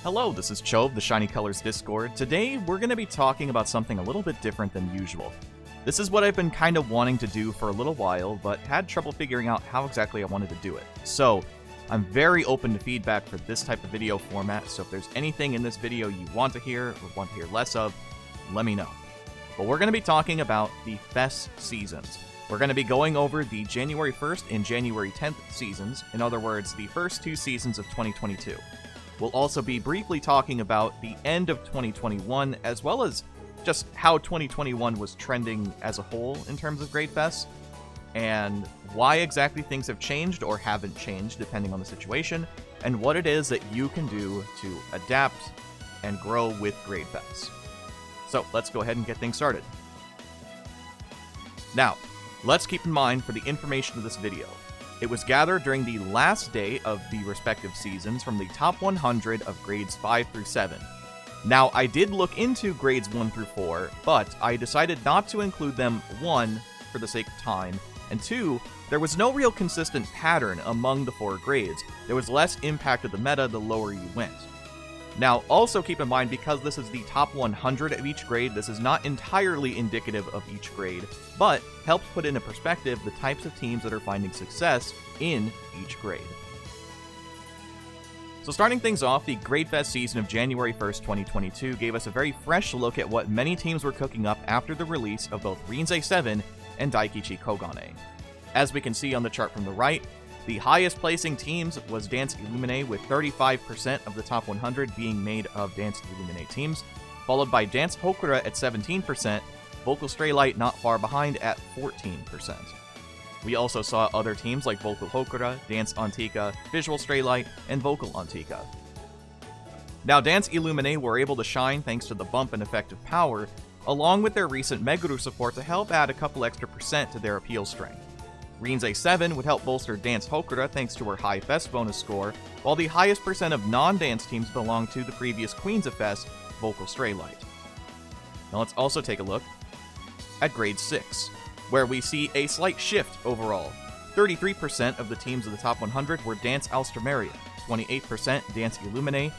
Hello, this is Chove, the Shiny Colors Discord. Today, we're going to be talking about something a little bit different than usual. This is what I've been kind of wanting to do for a little while, but had trouble figuring out how exactly I wanted to do it. So, I'm very open to feedback for this type of video format, so if there's anything in this video you want to hear or want to hear less of, let me know. But we're going to be talking about the Fes seasons. We're going to be going over the January 1st and January 10th seasons, in other words, the first two seasons of 2022. We'll also be briefly talking about the end of 2021, as well as just how 2021 was trending as a whole in terms of Grade Fes, and why exactly things have changed or haven't changed depending on the situation, and what it is that you can do to adapt and grow with Grade Fes. So let's go ahead and get things started. Now, let's keep in mind for the information of this video, it was gathered during the last day of the respective seasons from the top 100 of grades 5 through 7. Now, I did look into grades 1 through 4, but I decided not to include them, 1, for the sake of time, and 2, there was no real consistent pattern among the 4 grades. There was less impact of the meta the lower you went. Now, also keep in mind, because this is the top 100 of each grade, this is not entirely indicative of each grade, but helps put into perspective the types of teams that are finding success in each grade. So starting things off, the Grade Fes season of January 1st, 2022 gave us a very fresh look at what many teams were cooking up after the release of both Rinzai 7 and Daikichi Kogane. As we can see on the chart from the right, the highest placing teams was Dance Illumine, with 35% of the top 100 being made of Dance Illumine teams, followed by Dance Hokura at 17%, Vocal Straylight not far behind at 14%. We also saw other teams like Vocal Hokura, Dance Antika, Visual Straylight, and Vocal Antika. Now, Dance Illumine were able to shine thanks to the bump in effective power, along with their recent Meguru support to help add a couple extra percent to their appeal strength. Rinzai 7 would help bolster Dance Hokura thanks to her high Fes bonus score, while the highest percent of non-dance teams belonged to the previous Queens of Fes, Vocal Straylight. Now let's also take a look at Grade 6, where we see a slight shift overall. 33% of the teams of the top 100 were Dance Alstroemeria, 28% Dance Illumine,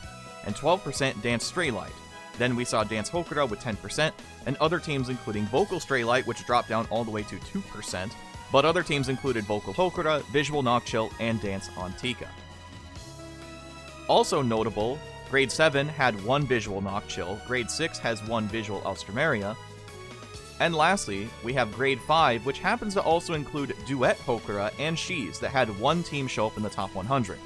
and 12% Dance Straylight. Then we saw Dance Hokura with 10%, and other teams including Vocal Straylight, which dropped down all the way to 2%, but other teams included Vocal Hokura, Visual Nocchill, and Dance Antika. Also notable, Grade 7 had 1 Visual Nocchill, Grade 6 has 1 Visual Alstroemeria, and lastly, we have Grade 5, which happens to also include Duet Hokura and Shiz that had 1 team show up in the top 100.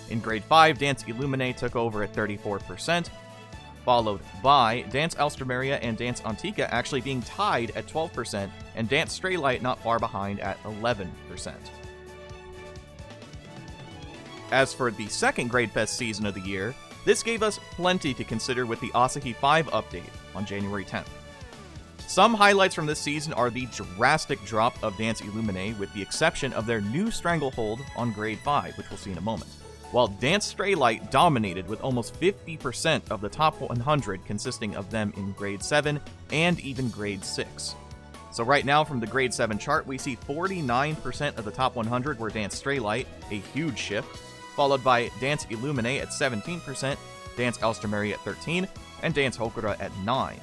In Grade 5, Dance Illumine took over at 34%, followed by Dance Alstroemeria and Dance Antika actually being tied at 12%, and Dance Straylight not far behind at 11%. As for the second Grade Fes season of the year, this gave us plenty to consider with the Asahi 5 update on January 10th. Some highlights from this season are the drastic drop of Dance Illumine, with the exception of their new Stranglehold on Grade 5, which we'll see in a moment, while Dance Straylight dominated with almost 50% of the top 100 consisting of them in Grade 7 and even Grade 6. So right now from the Grade 7 chart, we see 49% of the top 100 were Dance Straylight, a huge shift, followed by Dance Illumine at 17%, Dance Alstroemeria at 13%, and Dance Hokura at 9%.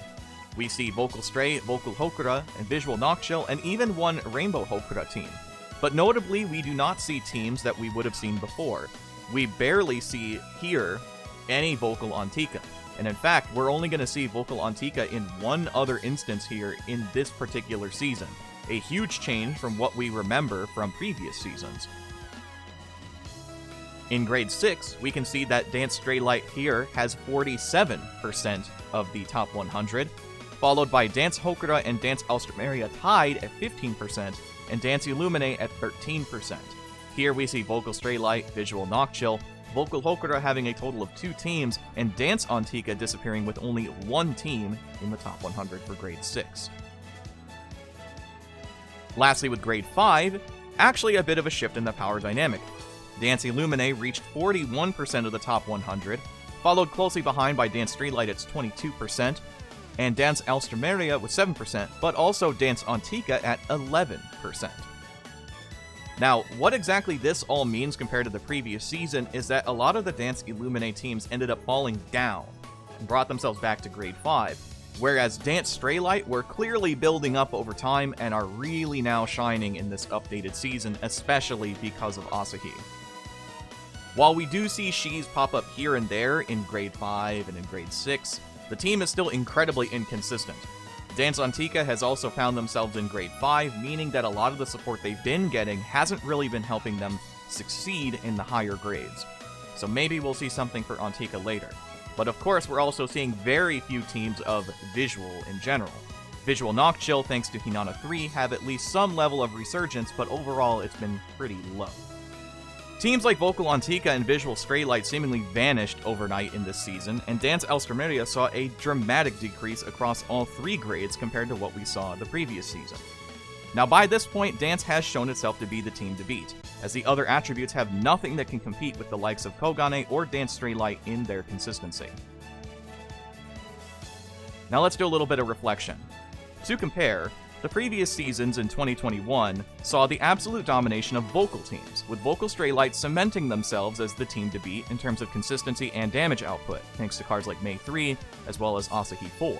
We see Vocal Stray, Vocal Hokura, and Visual Nocchill, and even 1 Rainbow Hokura team. But notably, we do not see teams that we would have seen before. We barely see here any Vocal Antika, and in fact, we're only going to see Vocal Antika in 1 other instance here in this particular season, a huge change from what we remember from previous seasons. In Grade 6, we can see that Dance Straylight here has 47% of the top 100, followed by Dance Hokura and Dance Alstroemeria tied at 15%, and Dance Illumine at 13%. Here we see Vocal Straylight, Visual Nocchill, Vocal Hokura having a total of 2 teams, and Dance Antika disappearing with only 1 team in the top 100 for Grade 6. Lastly, with Grade 5, actually a bit of a shift in the power dynamic. Dance Illumine reached 41% of the top 100, followed closely behind by Dance Straylight at 22%, and Dance Alstroemeria with 7%, but also Dance Antika at 11%. Now, what exactly this all means compared to the previous season is that a lot of the Dance Illumine teams ended up falling down and brought themselves back to Grade 5, whereas Dance Straylight were clearly building up over time and are really now shining in this updated season, especially because of Asahi. While we do see She's pop up here and there in Grade 5 and in Grade 6, the team is still incredibly inconsistent. Dance Antica has also found themselves in Grade 5, meaning that a lot of the support they've been getting hasn't really been helping them succeed in the higher grades. So maybe we'll see something for Antica later. But of course, we're also seeing very few teams of Visual in general. Visual Nocchill, thanks to Hinata 3, have at least some level of resurgence, but overall it's been pretty low. Teams like Vocal Antica and Visual Straylight seemingly vanished overnight in this season, and Dance Alstroemeria saw a dramatic decrease across all 3 grades compared to what we saw the previous season. Now by this point, Dance has shown itself to be the team to beat, as the other attributes have nothing that can compete with the likes of Kogane or Dance Straylight in their consistency. Now let's do a little bit of reflection. To compare, the previous seasons in 2021 saw the absolute domination of Vocal teams, with Vocal Straylight cementing themselves as the team to beat in terms of consistency and damage output, thanks to cards like Mei 3, as well as Asahi 4.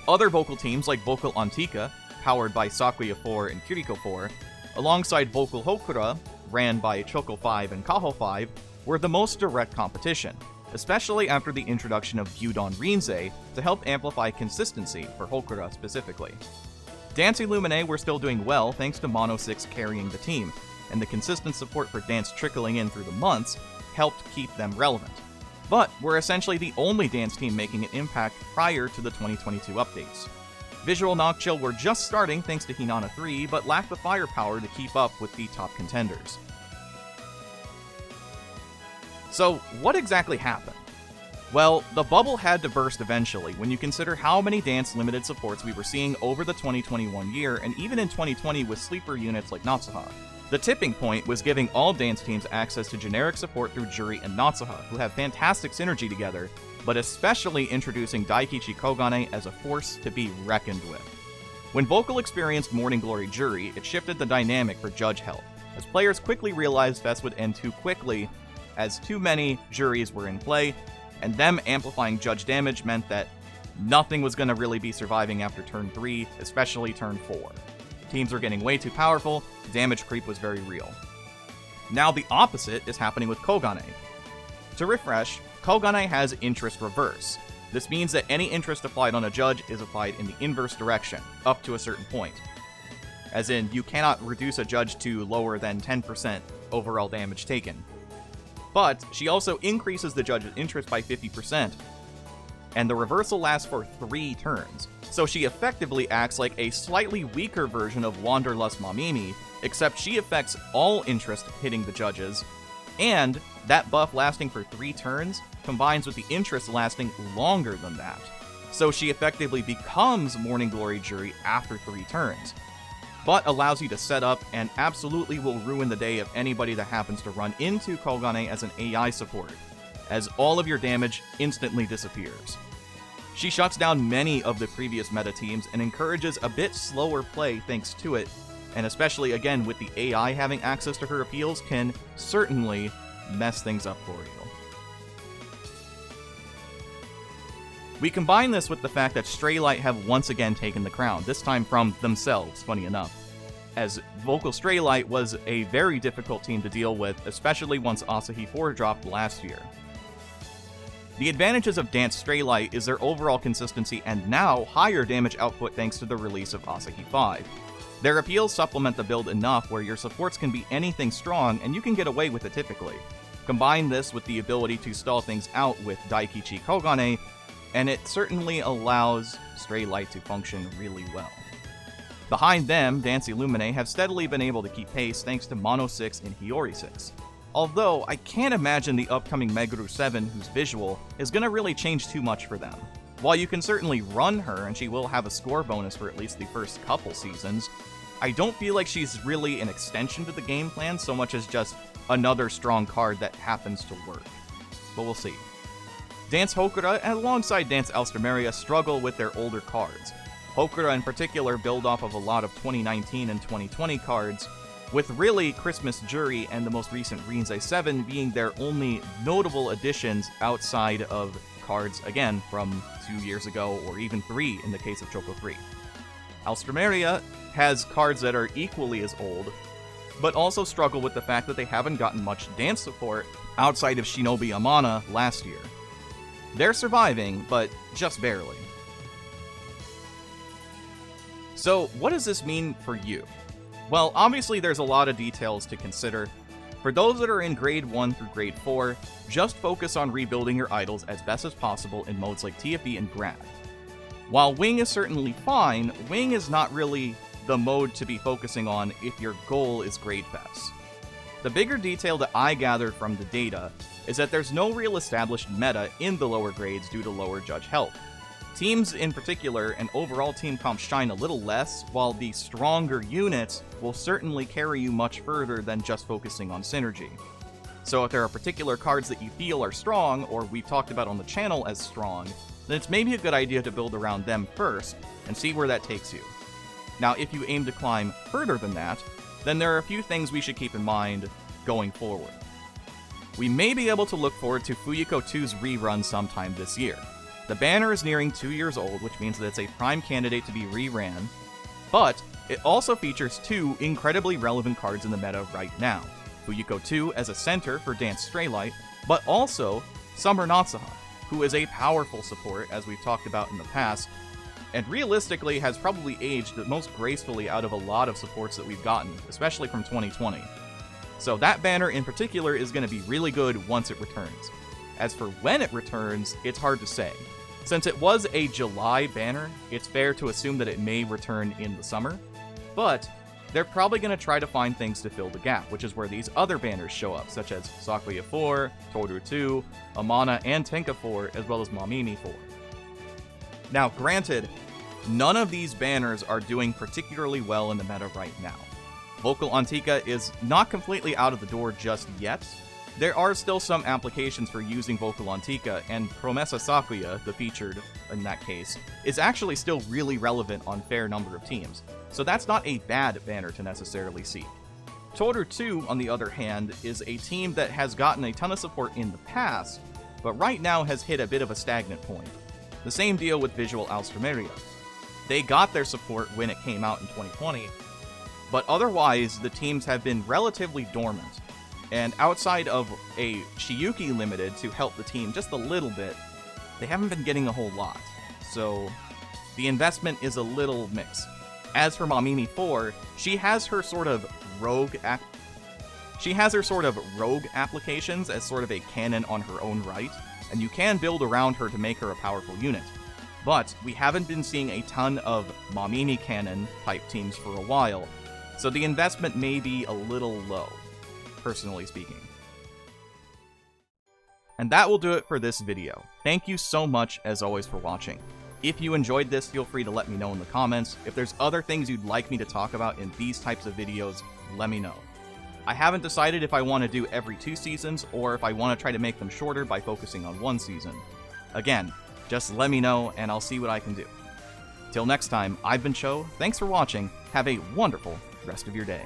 Other Vocal teams like Vocal Antica, powered by Sakuya 4 and Kiriko 4, alongside Vocal Hokura, ran by Choco 5 and Kaho 5, were the most direct competition, especially after the introduction of Gyudon Rinzai to help amplify consistency for Hokura specifically. Dance Illumine were still doing well thanks to Mono 6 carrying the team, and the consistent support for Dance trickling in through the months helped keep them relevant. But were essentially the only Dance team making an impact prior to the 2022 updates. Visual Nocchill were just starting thanks to Hinata 3, but lacked the firepower to keep up with the top contenders. So, what exactly happened? Well, the bubble had to burst eventually when you consider how many Dance limited supports we were seeing over the 2021 year and even in 2020 with sleeper units like Natsuha. The tipping point was giving all Dance teams access to generic support through Juri and Natsuha, who have fantastic synergy together, but especially introducing Daikichi Kogane as a force to be reckoned with. When Vocal experienced Morning Glory Juri, it shifted the dynamic for Judge health, as players quickly realized Fes would end too quickly, as too many Juris were in play, and them amplifying Judge damage meant that nothing was going to really be surviving after turn 3, especially turn 4. Teams were getting way too powerful, damage creep was very real. Now the opposite is happening with Kogane. To refresh, Kogane has interest reverse. This means that any interest applied on a Judge is applied in the inverse direction, up to a certain point. As in, you cannot reduce a Judge to lower than 10% overall damage taken. But she also increases the Judge's interest by 50%, and the reversal lasts for 3 turns, so she effectively acts like a slightly weaker version of Wanderlust Mamimi, except she affects all interest hitting the Judges, and that buff lasting for 3 turns combines with the interest lasting longer than that, so she effectively becomes Morning Glory Juri after 3 turns, but allows you to set up and absolutely will ruin the day of anybody that happens to run into Kogane as an AI support, as all of your damage instantly disappears. She shuts down many of the previous meta teams and encourages a bit slower play thanks to it, and especially again with the AI having access to her appeals can certainly mess things up for you. We combine this with the fact that Straylight have once again taken the crown, this time from themselves, funny enough, as Vocal Straylight was a very difficult team to deal with, especially once Asahi 4 dropped last year. The advantages of Dance Straylight is their overall consistency and now higher damage output thanks to the release of Asahi 5. Their appeals supplement the build enough where your supports can be anything strong and you can get away with it typically. Combine this with the ability to stall things out with Daikichi Kogane, and it certainly allows Straylight to function really well. Behind them, Dance Illumine have steadily been able to keep pace thanks to Mono 6 and Hiyori 6. Although, I can't imagine the upcoming Meguru 7, who's visual, is gonna really change too much for them. While you can certainly run her, and she will have a score bonus for at least the first couple seasons, I don't feel like she's really an extension to the game plan so much as just another strong card that happens to work. But we'll see. Dance Hokura, alongside Dance Alstroemeria, struggle with their older cards. Hokura in particular build off of a lot of 2019 and 2020 cards, with really Christmas Jury and the most recent Rinzai 7 being their only notable additions outside of cards, again, from 2 years ago, or even 3 in the case of Choco 3. Alstroemeria has cards that are equally as old, but also struggle with the fact that they haven't gotten much dance support outside of Shinobi Amana last year. They're surviving, but just barely. So, what does this mean for you? Well, obviously there's a lot of details to consider. For those that are in Grade 1 through Grade 4, just focus on rebuilding your idols as best as possible in modes like TFE and Grad. While Wing is certainly fine, Wing is not really the mode to be focusing on if your goal is Grade Fes. The bigger detail that I gathered from the data is that there's no real established meta in the lower grades due to lower judge health. Teams in particular and overall team comps shine a little less, while the stronger units will certainly carry you much further than just focusing on synergy. So if there are particular cards that you feel are strong, or we've talked about on the channel as strong, then it's maybe a good idea to build around them first, and see where that takes you. Now, if you aim to climb further than that, then there are a few things we should keep in mind going forward. We may be able to look forward to Fuyuko 2's rerun sometime this year. The banner is nearing 2 years old, which means that it's a prime candidate to be reran, but it also features 2 incredibly relevant cards in the meta right now. Fuyuko 2 as a center for Dance Straylight, but also Summer Natsuha, who is a powerful support, as we've talked about in the past, and realistically has probably aged the most gracefully out of a lot of supports that we've gotten, especially from 2020. So that banner in particular is going to be really good once it returns. As for when it returns, it's hard to say. Since it was a July banner, it's fair to assume that it may return in the summer, but they're probably going to try to find things to fill the gap, which is where these other banners show up, such as Sakuya 4, Toru 2, Amana and Tenka 4, as well as Mamimi 4. Now, granted, none of these banners are doing particularly well in the meta right now. Vocal Antica is not completely out of the door just yet. There are still some applications for using Vocal Antica, and Promessa Sakuya, the featured in that case, is actually still really relevant on a fair number of teams, so that's not a bad banner to necessarily see. Toru 2, on the other hand, is a team that has gotten a ton of support in the past, but right now has hit a bit of a stagnant point. The same deal with Visual Alstroemeria. They got their support when it came out in 2020, but otherwise the teams have been relatively dormant. And outside of a Shiyuki Limited to help the team just a little bit, they haven't been getting a whole lot. So the investment is a little mixed. As for Mamimi 4, she has her sort of rogue applications as sort of a canon on her own right, and you can build around her to make her a powerful unit. But we haven't been seeing a ton of Mamimi canon type teams for a while, so the investment may be a little low, personally speaking. And that will do it for this video. Thank you so much, as always, for watching. If you enjoyed this, feel free to let me know in the comments. If there's other things you'd like me to talk about in these types of videos, let me know. I haven't decided if I want to do every 2 seasons, or if I want to try to make them shorter by focusing on 1 season. Again, just let me know, and I'll see what I can do. Till next time, I've been Cho, thanks for watching, have a wonderful rest of your day.